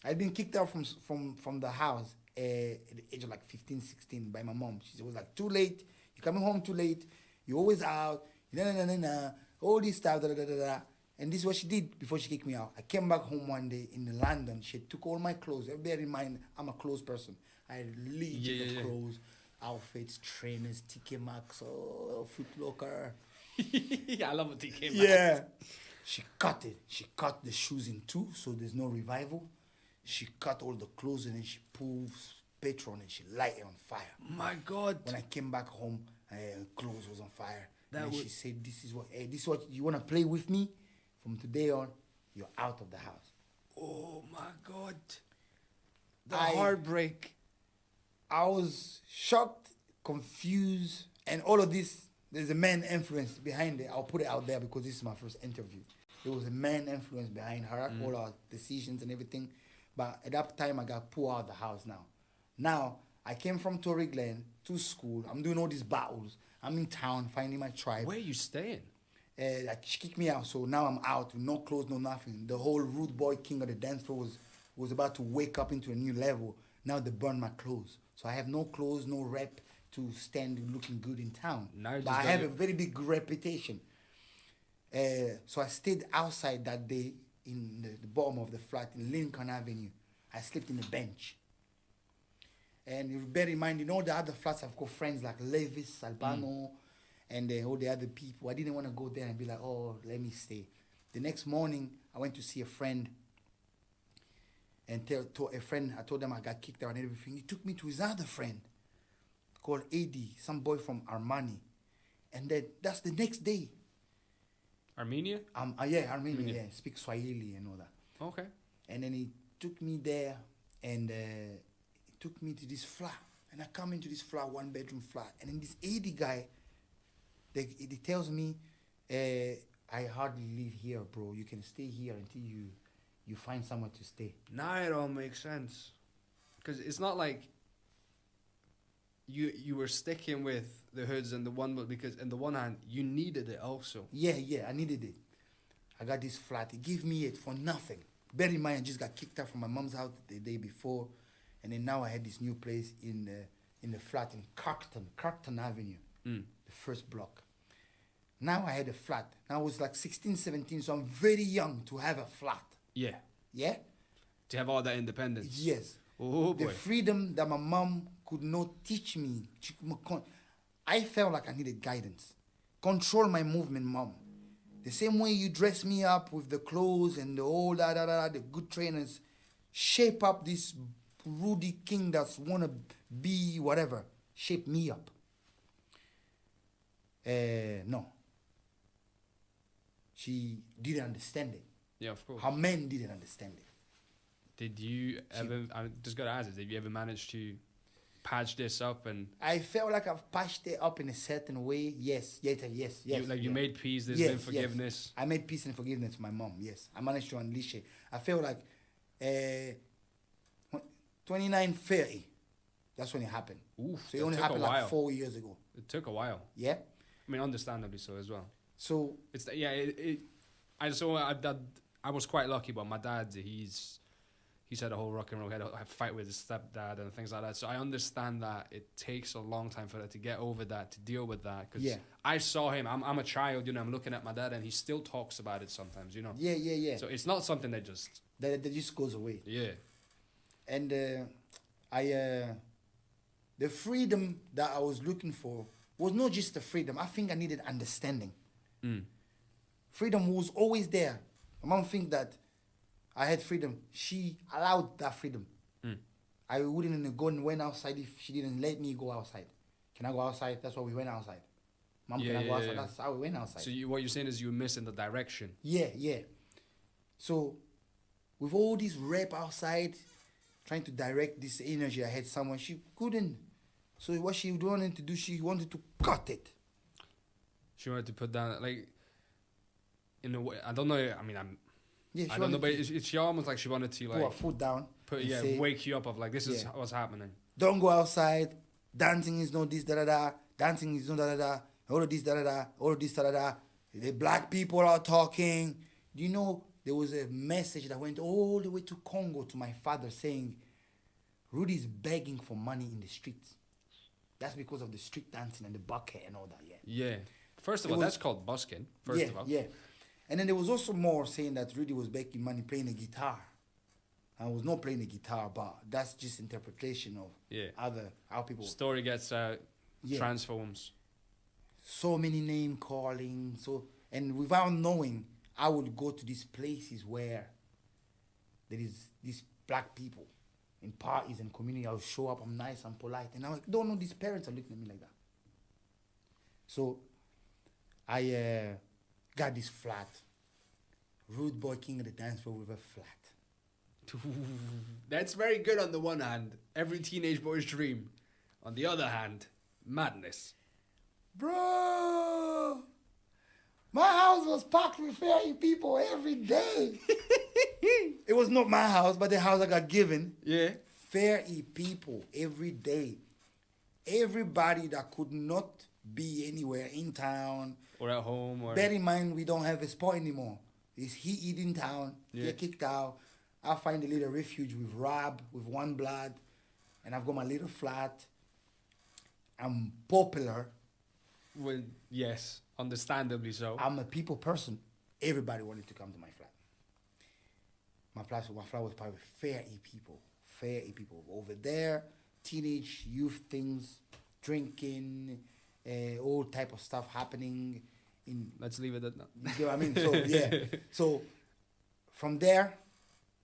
I'd been kicked out from the house at the age of like 15, 16 by my mom. She was like, too late. You're coming home too late. You're always out. All this stuff. Da, da, da, da, da. And this is what she did before she kicked me out. I came back home one day in London. She took all my clothes. Bear in mind, I'm a clothes person. I had a legion of clothes, outfits, trainers, TK Maxx, Foot Locker. I love a TK Maxx. Yeah. She cut it. She cut the shoes in two, so there's no revival. She cut all the clothes and then she pulls petrol and she light it on fire. My God. When I came back home, clothes was on fire. That and would... she said, this is what you want to play with me? From today on, you're out of the house. Oh my God. The heartbreak. I was shocked, confused, and all of this, there's a man influence behind it. I'll put it out there because this is my first interview. There was a man influence behind her, all our decisions and everything. But at that time, I got pulled out of the house now. Now, I came from Tory Glen to school. I'm doing all these battles. I'm in town, finding my tribe. Where are you staying? Like she kicked me out, so now I'm out with no clothes, no nothing. The whole rude boy king of the dance floor was about to wake up into a new level. Now they burn my clothes, so I have no clothes, no rep to stand looking good in town. But I have a very big reputation. So I stayed outside that day in the bottom of the flat in Lincoln Avenue. I slept in a bench. And you bear in mind, all the other flats, I've got friends like Levis, Albano, and all the other people. I didn't want to go there and be like, oh, let me stay. The next morning, I went to see a friend. And I told them I got kicked out and everything. He took me to his other friend called AD, some boy from Armani. And then that's the next day. Armenia? Yeah, Armenia, yeah. Speak Swahili and all that. Okay. And then he took me there and he took me to this flat. And I come into this flat, one bedroom flat. And then this AD guy, he tells me, I hardly live here, bro. You can stay here until you find somewhere to stay. Now it all makes sense. Because it's not like you were sticking with the hoods and the one, but because on the one hand, you needed it also. Yeah, I needed it. I got this flat. He gave me it for nothing. Bear in mind, I just got kicked out from my mom's house the day before. And then now I had this new place in the flat in Carlton Avenue, the first block. Now I had a flat. Now I was like 16, 17, so I'm very young to have a flat. Yeah. Yeah? To have all that independence. Yes. Oh, boy. The freedom that my mom could not teach me. I felt like I needed guidance. Control my movement, mom. The same way you dress me up with the clothes and the all the good trainers, shape up this Rudy King that's wanna be whatever. Shape me up. No. She didn't understand it. Yeah, of course. Her men didn't understand it. Did you ever, I'm just got to ask this, did you ever manage to patch this up? And I felt like I've patched it up in a certain way. Yes. You made peace, there's been forgiveness. Yes. I made peace and forgiveness with my mom, yes. I managed to unleash it. I felt like 29, 30, that's when it happened. Oof, so it only happened like 4 years ago. It took a while. Yeah? I mean, understandably so as well. So... It's I was quite lucky, but my dad, he's had a whole rock and roll, had a fight with his stepdad and things like that. So I understand that it takes a long time for that to get over that, to deal with that. Because I saw him, I'm a child, I'm looking at my dad and he still talks about it sometimes, Yeah. So it's not something that just... That just goes away. Yeah. And the freedom that I was looking for was not just the freedom. I think I needed understanding. Freedom was always there. My mom think that I had freedom. She allowed that freedom. I wouldn't go and went outside if she didn't let me go outside. Can I go outside? That's why we went outside. Mom, can I go outside? That's how we went outside. So what you're saying is you were missing the direction. Yeah. So with all this rap outside, trying to direct this energy I had someone, she couldn't. So what she wanted to do, she wanted to cut it. She wanted to put down, like, in a way, I don't know, I mean, I don't know, but it's almost like she wanted to, like... Put her foot down. Say, wake you up of, like, this is what's happening. Don't go outside. Dancing is not this, da-da-da. Dancing is not da-da-da. All of this, da-da-da. All of this, da-da-da. The black people are talking. there was a message that went all the way to Congo to my father saying, Rudy's begging for money in the streets. That's because of the street dancing and the bucket and all that, yeah. Yeah. First of all, that's called busking, first of all. Yeah. And then there was also more saying that Rudy was begging money playing a guitar. I was not playing the guitar, but that's just interpretation of how people... Story gets transforms. So many name calling, and without knowing, I would go to these places where there is these black people in parties and community. I would show up, I'm nice, I'm polite, and I'm like, don't know, these parents are looking at me like that. So I got this flat. Rude boy king of the dance floor with a flat. That's very good on the one hand. Every teenage boy's dream. On the other hand, madness. Bro, my house was packed with fairy people every day. It was not my house, but the house I got given. Yeah. Fairy people every day. Everybody that could not be anywhere in town. Or at home. Or... Bear in mind, we don't have a spot anymore. Is he in town? Get kicked out. I find a little refuge with Rob, with One Blood, and I've got my little flat. I'm popular. Well, yes, understandably so. I'm a people person. Everybody wanted to come to my flat. My flat was probably fairy people. Fairy people. Over there, teenage youth things, drinking, all type of stuff happening. Let's leave it at that. You get what I mean? So, yeah. So, from there,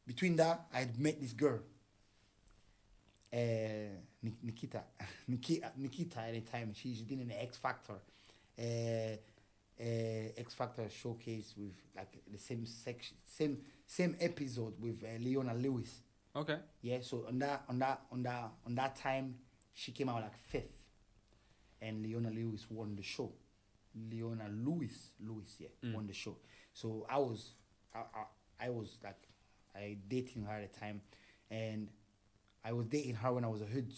between that, I had met this girl. Nikita at the time. She's been in the X Factor. X Factor showcase with like the same section, same episode with Leona Lewis. Okay. Yeah, so on that time, she came out like 5th, and Leona Lewis won the show. Leona Lewis, won the show. So I was like, I dating her at the time, and I was dating her when I was a hood.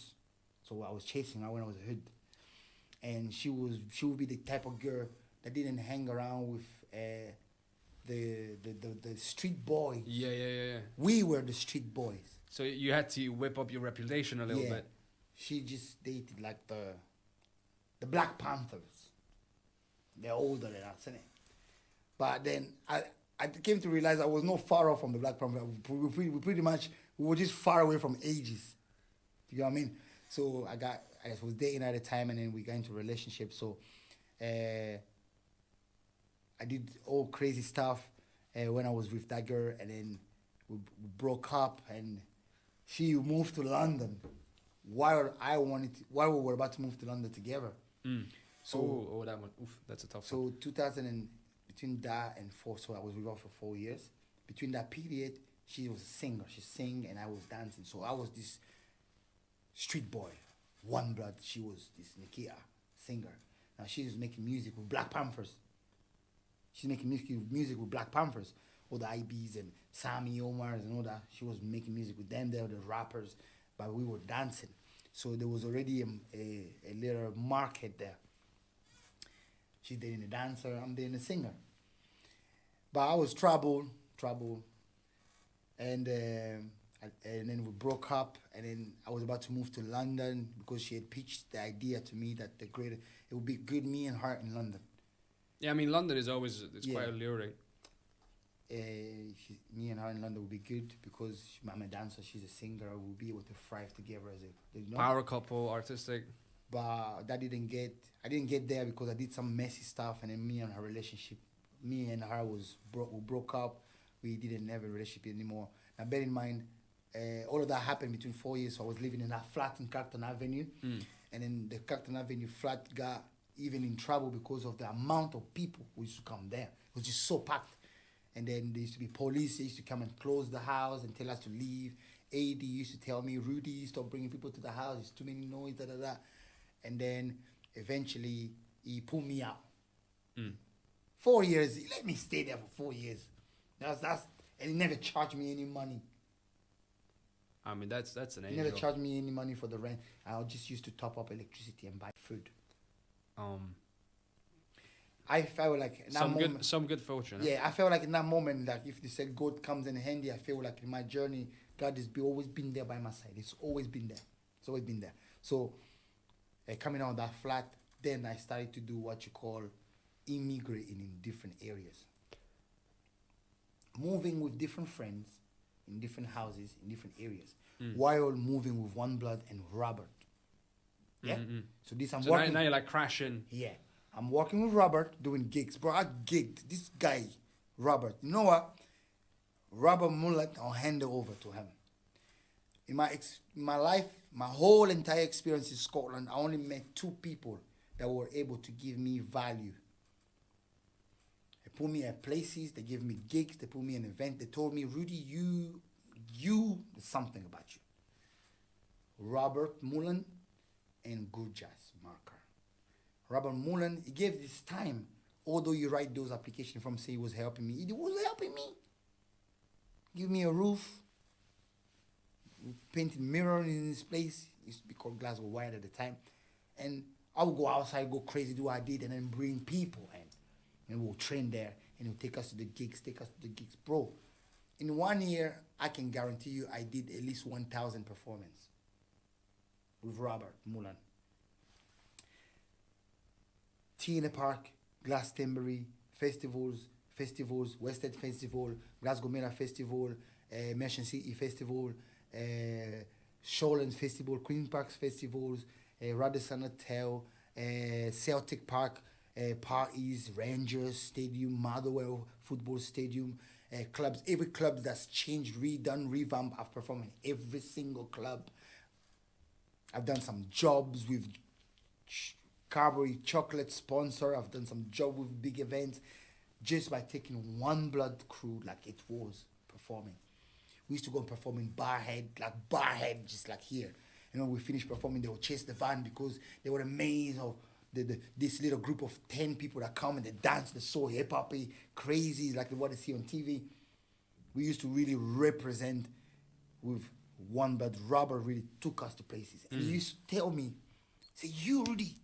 So I was chasing her when I was a hood, and she would be the type of girl that didn't hang around with the street boys. Yeah. We were the street boys. So you had to whip up your reputation a little bit. She just dated like the Black Panthers. They're older than us, innit? But then I came to realize I was not far off from the Black Panthers. We were just far away from ages. You know what I mean? So I was dating at the time, and then we got into a relationship. So I did all crazy stuff when I was with that girl, and then we broke up, and she moved to London while we were about to move to London together. So that one. Oof, that's a tough one. So between that and 4, so I was with her for 4 years. Between that period, she was a singer. She sang and I was dancing. So I was this street boy, One Blood. She was this Nikita singer. Now she was making music with Black Panthers. She's making music with Black Panthers. All the IBs and Sammy Omars and all that. She was making music with them. They were the rappers, but we were dancing. So there was already a little market there. She's dating a dancer, I'm dating a singer. But I was troubled. And then we broke up, and then I was about to move to London because she had pitched the idea to me that it would be good me and her in London. Yeah, I mean, London is always, quite alluring. Me and her in London would be good because I'm a dancer, she's a singer, we'll be able to thrive together as a power couple, artistic. But I didn't get there because I did some messy stuff, and then me and her we broke up. We didn't have a relationship anymore. Now bear in mind, all of that happened between 4 years. So I was living in that flat in Carlton Avenue, and then the Carlton Avenue flat got even in trouble because of the amount of people who used to come there. It was just so packed. And then there used to be police. They used to come and close the house and tell us to leave. AD used to tell me, Rudy, stop bringing people to the house. It's too many noise, da. And then eventually he pulled me out. 4 years. He let me stay there for 4 years. And he never charged me any money. I mean, that's an angel. He never charged me any money for the rent. I just used to top up electricity and buy food. I felt like in that moment, some good fortune. yeah, I felt like in that moment, like if the said God comes in handy, I feel like in my journey, God has always been there by my side. It's always been there. It's always been there. So, coming out of that flat, then I started to do what you call immigrating in different areas, moving with different friends in different houses in different areas, while moving with One Blood and Robert. Yeah. So this I'm So working. now you're like crashing. Yeah, I'm working with Robert doing gigs, bro. I gigged this guy, Robert. You know what? Robert Mullet, I'll hand it over to him. In my life, my whole entire experience in Scotland, I only met 2 people that were able to give me value. They put me at places, they gave me gigs, they put me in an event, they told me, Rudy, there's something about you. Robert Mullen and Gurjas Marker. Robert Mullen, he gave this time, although you write those applications from say he was helping me, he was helping me. Give me a roof, painted mirror in this place. It used to be called Glasgow Wide at the time. And I would go outside, go crazy, do what I did, and then bring people in. And we'll train there, and he'll take us to the gigs, Bro, in 1 year, I can guarantee you I did at least 1,000 performances with Robert Mullen. Tea in the Park, Glastonbury, festivals, West End Festival, Glasgow Mera Festival, Merchant City Festival, Showlands Festival, Queen Parks Festivals, Radisson Hotel, Celtic Park parties, Rangers Stadium, Motherwell Football Stadium, clubs, every club that's changed, redone, revamped. I've performed in every single club. I've done some jobs with Cadbury chocolate sponsor. I've done some job with big events just by taking One Blood crew like it was performing. We used to go and perform in Barhead, just like here. And when we finished performing, they would chase the van because they were amazed of this little group of 10 people that come and they dance, they're so hip-hoppy, crazy, like what they see on TV. We used to really represent with One Blood. Robert really took us to places. And he used to tell me, say, you, Rudy,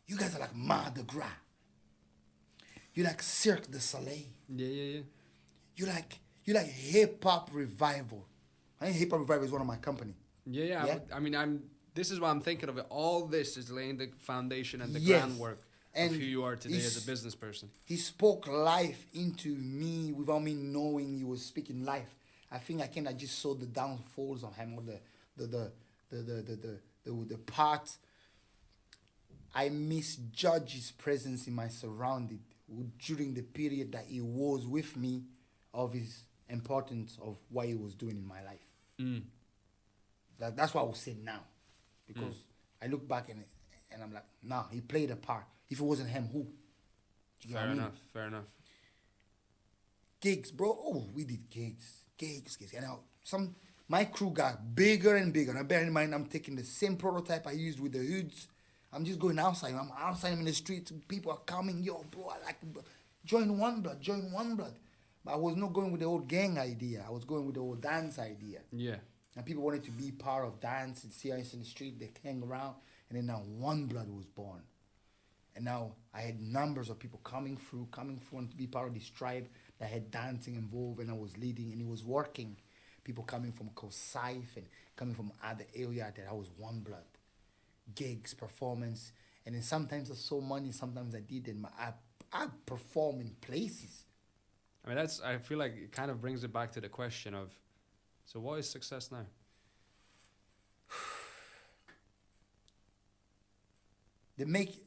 you guys are like Mardi Gras. You like Cirque du Soleil. Yeah. You like hip hop revival. I think hip hop revival is one of my company. Yeah. This is what I'm thinking of it. All this is laying the foundation and the groundwork of who you are today as a business person. He spoke life into me without me knowing he was speaking life. I think I just saw the downfalls of him, or the parts. I misjudged his presence in my surrounding during the period that he was with me, of his importance of what he was doing in my life. That's what I will say now, because I look back and I'm like, nah, he played a part. If it wasn't him, who? Fair enough. Gigs, bro. Oh, we did gigs. And now my crew got bigger and bigger. Now bear in mind, I'm taking the same prototype I used with the Hoods. I'm just going outside. I'm outside. I'm in the streets. People are coming. Yo, bro, I like join One Blood. But I was not going with the old gang idea. I was going with the old dance idea. Yeah. And people wanted to be part of dance and see us in the street. They hang around. And then now One Blood was born. And now I had numbers of people coming through and to be part of this tribe that had dancing involved, and I was leading, and it was working. People coming from Kosaife and coming from other area that I was One Blood. Gigs, performance, and then sometimes I saw money, sometimes I didn't. I perform in places. I mean, I feel like it kind of brings it back to the question of, so what is success now?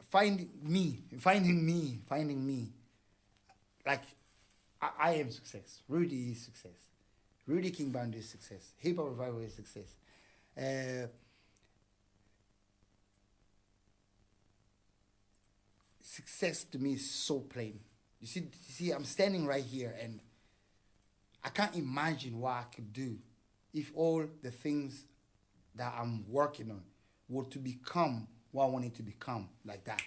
Finding me. Like, I am success. Rudy is success. Rudy King Band is success. Hip Hop Revival is success. Success to me is so plain. You see, I'm standing right here, and I can't imagine what I could do if all the things that I'm working on were to become what I wanted to become, like that.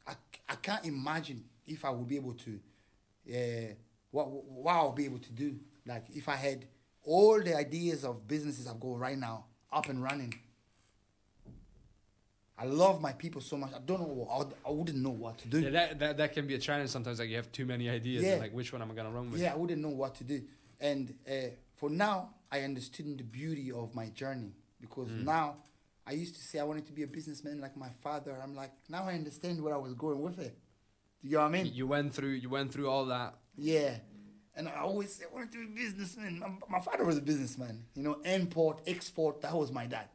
I can't imagine if I would be able to, what I'll be able to do. Like if I had all the ideas of businesses I've got right now up and running, I love my people so much. I don't know. I wouldn't know what to do. Yeah, that can be a challenge sometimes. Like you have too many ideas. Yeah. And like which one am I gonna run with? Yeah, I wouldn't know what to do. And for now, I understood the beauty of my journey because now I used to say I wanted to be a businessman like my father. I'm like, now I understand where I was going with it. Do you know what I mean? You went through all that. Yeah. And I always say I wanted to be a businessman. My father was a businessman. You know, import, export, that was my dad.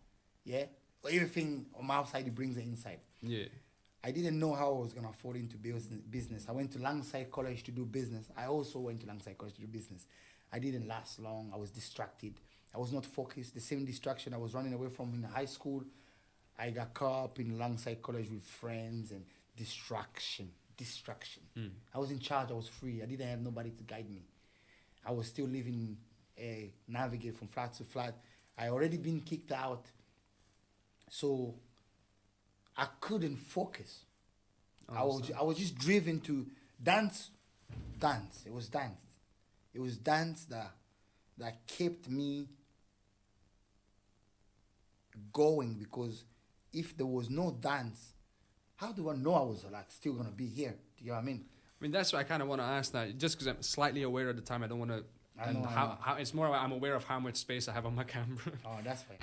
Yeah. Everything on my outside, he brings it inside. Yeah. I didn't know how I was going to afford into business. I went to Langside College to do business. I also went to Langside College to do business. I didn't last long. I was distracted. I was not focused. The same distraction I was running away from in high school, I got caught up in Langside College with friends and distraction. I was in charge. I was free. I didn't have nobody to guide me. I was still living, navigate from flat to flat. I already been kicked out. So I couldn't focus. I was just driven to dance. It was dance that kept me going, because if there was no dance, how do I know I was like still gonna be here? Do you know what I mean? I mean, that's what I kind of want to ask now, just because I'm slightly aware at the time. I don't want to. I And know. how it's more. I'm aware of how much space I have on my camera. Oh, that's fine.